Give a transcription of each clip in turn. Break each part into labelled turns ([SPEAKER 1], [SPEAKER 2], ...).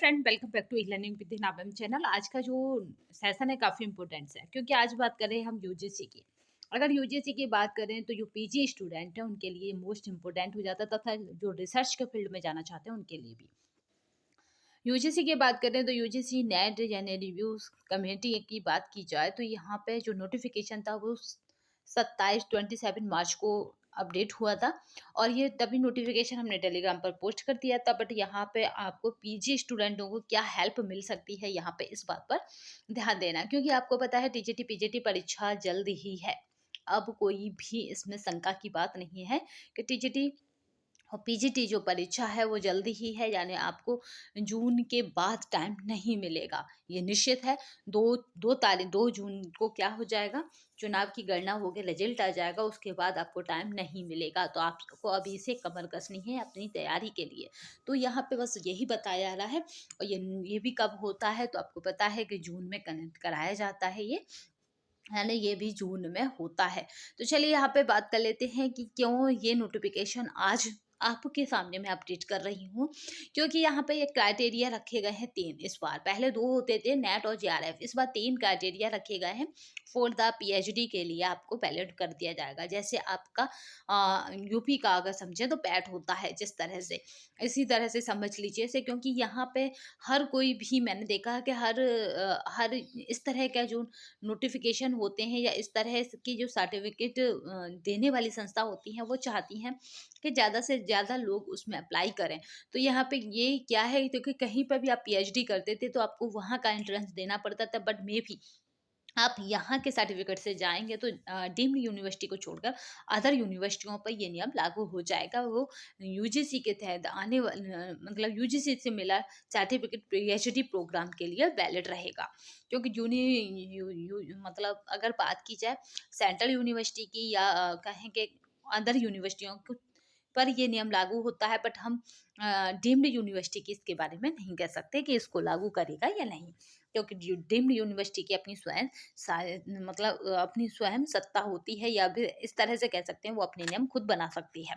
[SPEAKER 1] Friend, welcome back to e learning with Nabam channel. आज का जो सेशन है काफ़ी इंपॉर्टेंट है क्योंकि आज बात करें हम यूजीसी की। अगर यूजीसी की बात करें तो जो पीजी स्टूडेंट हैं उनके लिए मोस्ट इंपॉर्टेंट हो जाता है, तथा जो रिसर्च के फील्ड में जाना चाहते हैं उनके लिए भी। यूजीसी की बात करें तो यूजीसी नेट यानी रिव्यूज कमेटी की बात की जाए तो यहाँ पे जो नोटिफिकेशन था वो 27 को अपडेट हुआ था। और ये तभी नोटिफिकेशन हमने टेलीग्राम पर पोस्ट कर दिया था। बट यहाँ पे आपको पीजी स्टूडेंटों को क्या हेल्प मिल सकती है, यहाँ पे इस बात पर ध्यान देना, क्योंकि आपको पता है टीजीटी पीजीटी परीक्षा जल्द ही है। अब कोई भी इसमें शंका की बात नहीं है कि टीजीटी और पीजीटी जो परीक्षा है वो जल्दी ही है, यानी आपको जून के बाद टाइम नहीं मिलेगा, ये निश्चित है। दो 2 जून को क्या हो जाएगा, चुनाव की गणना होगी, रिजल्ट आ जाएगा, उसके बाद आपको टाइम नहीं मिलेगा। तो आपको अभी से कमर कसनी है अपनी तैयारी के लिए। तो यहाँ पे बस यही बताया जा रहा है। और ये भी कब होता है तो आपको पता है कि जून में कनेक्ट कराया जाता है ये, यानी ये भी जून में होता है। तो चलिए यहाँ पे बात कर लेते हैं कि क्यों ये नोटिफिकेशन आज आपके सामने मैं अपडेट कर रही हूँ। क्योंकि यहाँ पे ये क्राइटेरिया रखे गए हैं 3 इस बार, पहले 2 होते थे नेट और जेआरएफ, इस बार 3 क्राइटेरिया रखे गए हैं। फॉर द पीएचडी के लिए आपको बैलेट कर दिया जाएगा, जैसे आपका यूपी का अगर समझे तो पैट होता है जिस तरह से, इसी तरह से समझ लीजिए इसे। क्योंकि यहाँ पे हर कोई भी, मैंने देखा है कि हर इस तरह का जो नोटिफिकेशन होते हैं या इस तरह की जो सर्टिफिकेट देने वाली संस्था होती हैं वो चाहती हैं कि ज़्यादा से ज़्यादा लोग उसमें अप्लाई करें। तो यहाँ पे ये क्या है, क्योंकि कहीं पर भी आप पीएचडी करते थे तो आपको वहाँ का एंट्रेंस देना पड़ता था, बट मे भी आप यहाँ के सर्टिफिकेट से जाएंगे तो डीम्ड यूनिवर्सिटी को छोड़कर अदर यूनिवर्सिटियों पर ये नियम लागू हो जाएगा। वो यूजीसी के तहत आने मतलब यूजीसी से मिला सर्टिफिकेट पीएचडी प्रोग्राम के लिए वैलिड रहेगा। क्योंकि मतलब अगर बात की जाए सेंट्रल यूनिवर्सिटी की या कहें कि अदर यूनिवर्सिटियों को पर ये नियम लागू होता है, बट हम डीम्ड यूनिवर्सिटी की इसके बारे में नहीं कह सकते कि इसको लागू करेगा या नहीं। क्योंकि डीम्ड यूनिवर्सिटी की अपनी स्वयं मतलब अपनी स्वयं सत्ता होती है, या फिर इस तरह से कह सकते हैं वो अपने नियम खुद बना सकती है।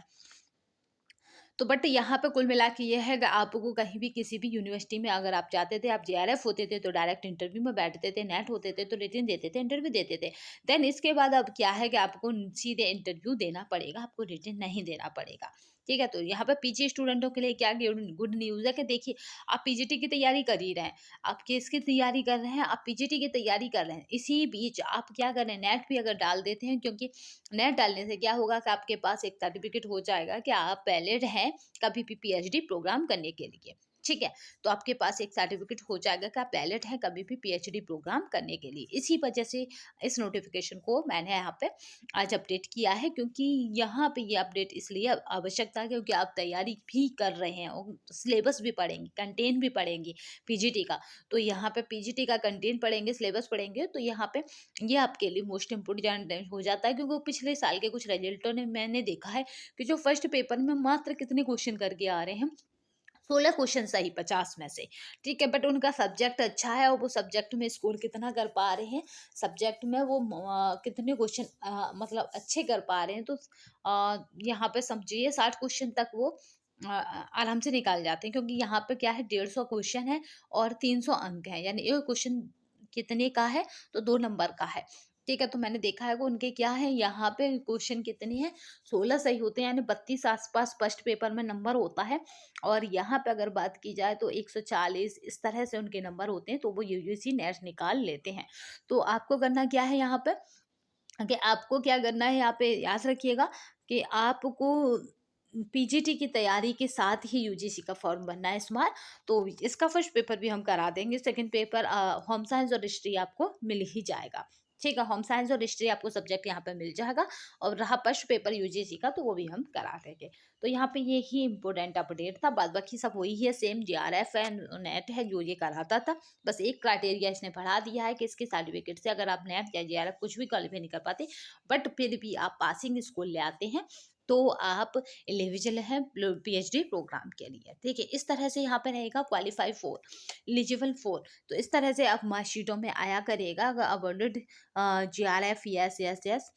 [SPEAKER 1] तो बट यहाँ पे कुल मिला के ये है कि आपको कहीं भी किसी भी यूनिवर्सिटी में अगर आप जाते थे, आप जेआरएफ होते थे तो डायरेक्ट इंटरव्यू में बैठते थे, नेट होते थे तो रिटन देते थे, इंटरव्यू देते थे। देन इसके बाद अब क्या है कि आपको सीधे इंटरव्यू देना पड़ेगा, आपको रिटन नहीं देना पड़ेगा। ठीक है, तो यहाँ पे पीजी स्टूडेंटों के लिए क्या गुड न्यूज़ है कि देखिए, आप पीजीटी की तैयारी कर ही रहे हैं, आप केस की तैयारी कर रहे हैं, आप पीजीटी की तैयारी कर रहे हैं, इसी बीच आप क्या कर रहे हैं, नेट भी अगर डाल देते हैं। क्योंकि नेट डालने से क्या होगा कि आपके पास एक सर्टिफिकेट हो जाएगा कि आप वैलिड हैं कभी भी पीएचडी प्रोग्राम करने के लिए। ठीक है, तो आपके पास एक सर्टिफिकेट हो जाएगा कि आप वैलिड हैं कभी भी पीएचडी प्रोग्राम करने के लिए। इसी वजह से इस नोटिफिकेशन को मैंने यहाँ पे आज अपडेट किया है, क्योंकि यहाँ पे ये अपडेट इसलिए आवश्यक था क्योंकि आप तैयारी भी कर रहे हैं और सिलेबस भी पढ़ेंगे, कंटेंट भी पढ़ेंगे पीजीटी का। तो यहाँ पे पीजीटी का कंटेंट पढ़ेंगे, सिलेबस पढ़ेंगे, तो यहाँ पे ये आपके लिए मोस्ट इम्पोर्टेंट हो जाता है। क्योंकि पिछले साल के कुछ रिजल्टों ने मैंने देखा है कि जो फर्स्ट पेपर में मात्र कितने क्वेश्चन करके आ रहे हैं, 16 क्वेश्चन सही 50 में से। ठीक है, बट उनका सब्जेक्ट अच्छा है और वो सब्जेक्ट में स्कोर कितना कर पा रहे हैं, सब्जेक्ट में वो कितने क्वेश्चन मतलब अच्छे कर पा रहे हैं। तो यहाँ पे समझिए 60 क्वेश्चन तक वो आराम से निकाल जाते हैं। क्योंकि यहाँ पे क्या है, 150 क्वेश्चन है और 300 अंक है, यानी एक क्वेश्चन कितने का है, तो 2 नंबर का है। ठीक है, तो मैंने देखा है कि उनके क्या है, यहाँ पे क्वेश्चन कितने हैं, 16 सही होते हैं, यानी 32 आसपास फर्स्ट पेपर में नंबर होता है। और यहाँ पे अगर बात की जाए तो 140 इस तरह से उनके नंबर होते हैं, तो वो यूजीसी नेट निकाल लेते हैं। तो आपको करना क्या है यहाँ पे, कि आपको क्या करना है, यहाँ पे याद रखिएगा कि आपको पीजीटी की तैयारी के साथ ही यूजीसी का फॉर्म भरना है इस बार। तो इसका फर्स्ट पेपर भी हम करा देंगे, सेकंड पेपर होम साइंस और हिस्ट्री आपको मिल ही जाएगा। ठीक है, होम साइंस और हिस्ट्री आपको सब्जेक्ट यहाँ पे मिल जाएगा। और रहा फर्स्ट पेपर यूजीसी का, तो वो भी हम करा देंगे। तो यहाँ पे ये ही इंपॉर्टेंट अपडेट था, बाद बाकी सब वही है, सेम जेआरएफ एंड नेट है जो ये कराता था। बस एक क्राइटेरिया इसने बढ़ा दिया है कि इसके सर्टिफिकेट से अगर आप नेट या जेआरएफ कुछ भी क्वालिफाई नहीं कर पाते, बट फिर भी आप पासिंग स्कोर ले आते हैं, तो आप एलिजिबल हैं पीएचडी प्रोग्राम के लिए। ठीक है, इस तरह से यहाँ पे रहेगा क्वालिफाई फॉर, एलिजिबल फॉर। तो इस तरह से आप मार्कशीटों में आया करेगा awarded JRF, yes yes yes,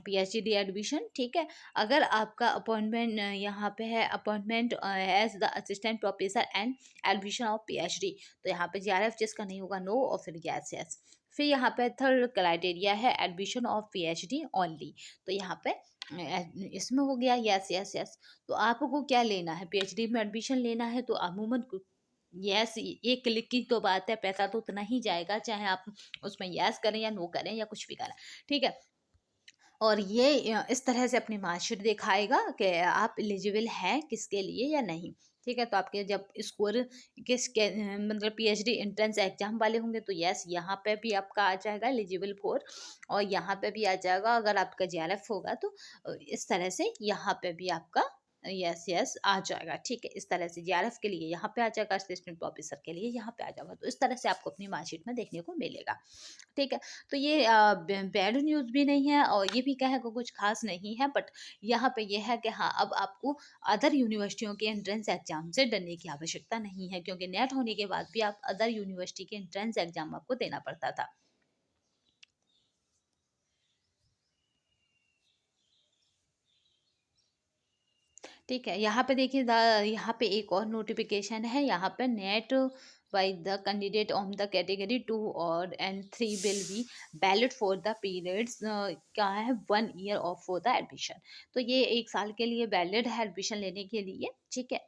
[SPEAKER 1] PhD admission. ठीक है, अगर आपका अपॉइंटमेंट यहाँ पे है appointment as the assistant professor and admission of PhD, तो यहाँ पे जीआरएफ जिसका नहीं होगा नो, और फिर यस यस। फिर यहाँ पे थर्ड क्राइटेरिया है एडमिशन ऑफ पीएचडी ओनली, तो यहाँ पे इसमें हो गया यस यस यस। तो आपको क्या लेना है, पीएचडी में एडमिशन लेना है तो अमूमन यस, एक क्लिक की तो बात है, पैसा तो उतना ही जाएगा चाहे आप उसमें यस करें या नो करें या कुछ भी करें। ठीक है, और ये इस तरह से अपनी मार्कशीट दिखाएगा कि आप एलिजिबल हैं किसके लिए या नहीं। ठीक है, तो आपके जब स्कोर किसके मतलब पीएचडी एंट्रेंस एग्जाम वाले होंगे तो यस, यहाँ पे भी आपका आ जाएगा एलिजिबल फॉर, और यहाँ पे भी आ जाएगा अगर आपका जेआरएफ होगा तो इस तरह से यहाँ पे भी आपका यस यस आ जाएगा। ठीक है, इस तरह से जेआरएफ के लिए यहाँ पे आ जाएगा, असिस्टेंट प्रोफेसर के लिए यहाँ पे आ जाएगा। तो इस तरह से आपको अपनी मार्कशीट में देखने को मिलेगा। ठीक है, तो ये बैड न्यूज़ भी नहीं है और ये भी कहे को कुछ खास नहीं है, बट यहाँ पे ये है कि हाँ, अब आपको अदर यूनिवर्सिटियों के एंट्रेंस एग्जाम से डरने की आवश्यकता नहीं है, क्योंकि नेट होने के बाद भी आप अदर यूनिवर्सिटी के एंट्रेंस एग्जाम आपको देना पड़ता था। ठीक है, यहाँ पे देखिए यहाँ पे एक और नोटिफिकेशन है, यहाँ पे net by the candidate on the category 2 और and 3 will be valid for the periods क्या है 1 year of for the admission। तो ये 1 साल के लिए वैलिड है एडमिशन लेने के लिए। ठीक है,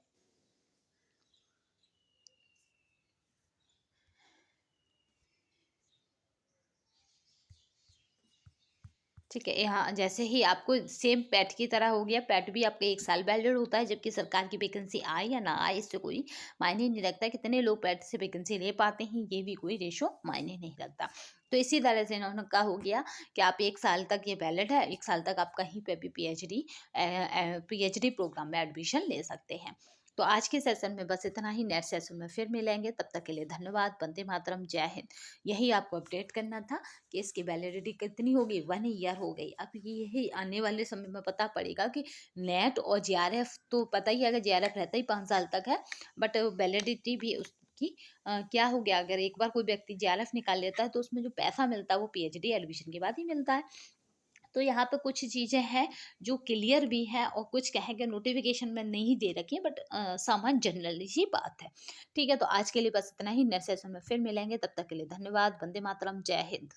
[SPEAKER 1] ठीक है, यहाँ जैसे ही आपको सेम पैट की तरह हो गया, पैट भी आपका 1 साल वैलिड होता है, जबकि सरकार की वैकेंसी आए या ना आए इससे कोई मायने नहीं रखता, कितने लोग पैट से वैकेंसी ले पाते हैं ये भी कोई रेशो मायने नहीं रखता। तो इसी तरह से इन्होंने कहा हो गया कि आप 1 साल तक ये वैलिड है, 1 साल तक आप कहीं पे भी पीएचडी प्रोग्राम में एडमिशन ले सकते हैं। तो आज के सेशन में बस इतना ही, नेक्स्ट सेशन में फिर मिलेंगे, तब तक के लिए धन्यवाद, वंदे मातरम, जय हिंद। यही आपको अपडेट करना था कि इसकी वैलिडिटी कितनी होगी, 1 ईयर हो गई। अब यही आने वाले समय में पता पड़ेगा कि नेट और जेआरएफ तो पता ही है, अगर जेआरएफ रहता ही 5 साल तक है, बट वैलिडिटी भी उसकी क्या हो गया, अगर एक बार कोई व्यक्ति जेआरएफ निकाल लेता है तो उसमें जो पैसा मिलता है वो पीएचडी एडमिशन के बाद ही मिलता है। तो यहाँ पे कुछ चीज़ें हैं जो क्लियर भी हैं और कुछ कहेंगे नोटिफिकेशन में नहीं दे रखी है, बट सामान्य जनरली सी बात है। ठीक है, तो आज के लिए बस इतना ही, नेक्स्ट सेशन में फिर मिलेंगे, तब तक के लिए धन्यवाद, वंदे मातरम, जय हिंद।